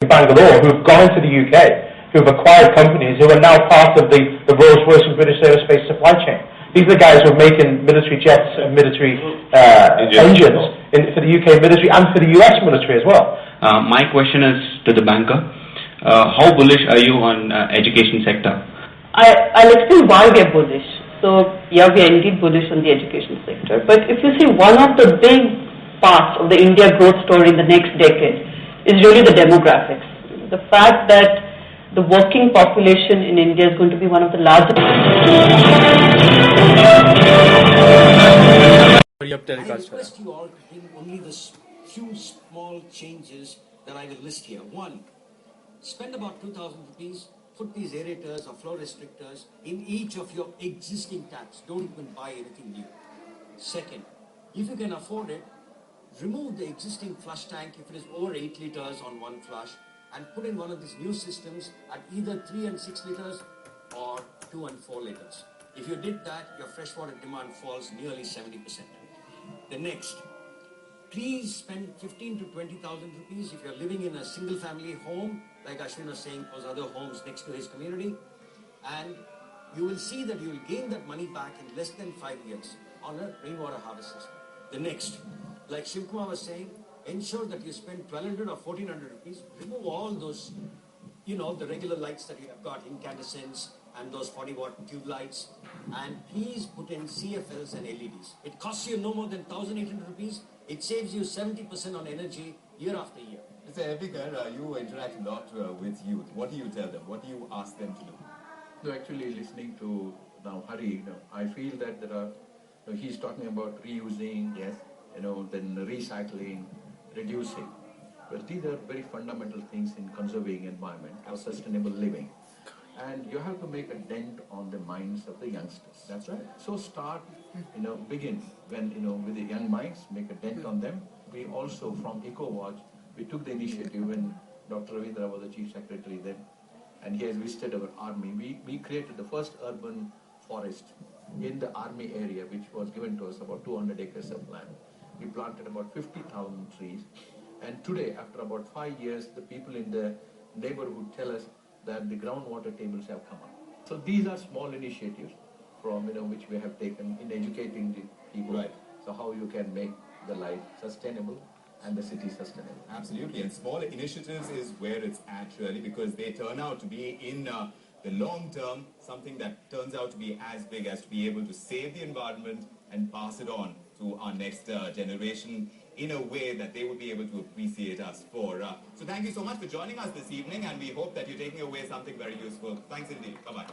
Bangalore who've gone into the UK, who've acquired companies who are now part of the Rolls-Royce and British Aerospace supply chain. These are the guys who are making military jets and military engines for the UK military and for the US military as well. My question is to the banker. How bullish are you on education sector? I'll explain why we are bullish. So, yeah, we are indeed bullish on the education sector. But if you see, one of the big parts of the India growth story in the next decade is really the demographics. The fact that the working population in India is going to be one of the largest. I request you all to bring only the few small changes that I will list here. One, spend about 2,000 rupees, put these aerators or flow restrictors in each of your existing taps. Don't even buy anything new. Second, if you can afford it, remove the existing flush tank if it is over 8 liters on one flush and put in one of these new systems at either 3 and 6 liters or 2 and 4 liters. If you did that, your freshwater demand falls nearly 70%. The next, please spend 15 to 20,000 rupees if you're living in a single family home, like Ashwin was saying, those other homes next to his community, and you will see that you will gain that money back in less than 5 years on a rainwater harvest system. The next, like Shivkumar was saying, ensure that you spend 1,200 or 1,400 rupees, remove all those, the regular lights that you have got, incandescents and those 40-watt tube lights, and please put in CFLs and LEDs. It costs you no more than 1,800 rupees. It saves you 70% on energy year after year. Mr. Epikar, you interact a lot with youth. What do you tell them? What do you ask them to do? No, actually, listening to now Hari, I feel that there are. He's talking about reusing, yes, then recycling, reducing. Well, these are very fundamental things in conserving environment or sustainable living. And you have to make a dent on the minds of the youngsters. That's right. So start, begin when, with the young minds, make a dent on them. We also, from EcoWatch, we took the initiative when Dr. Ravindra was the Chief Secretary then, and he has visited our army. We created the first urban forest in the army area, which was given to us about 200 acres of land. We planted about 50,000 trees. And today, after about 5 years, the people in the neighborhood tell us that the groundwater tables have come up. So these are small initiatives from, which we have taken in educating the people. Right. So how you can make the life sustainable and the city sustainable. Absolutely. And small initiatives is where it's at really, because they turn out to be in the long term, something that turns out to be as big as to be able to save the environment and pass it on to our next generation in a way that they would be able to appreciate us for. So thank you so much for joining us this evening, and we hope that you're taking away something very useful. Thanks indeed. Bye-bye.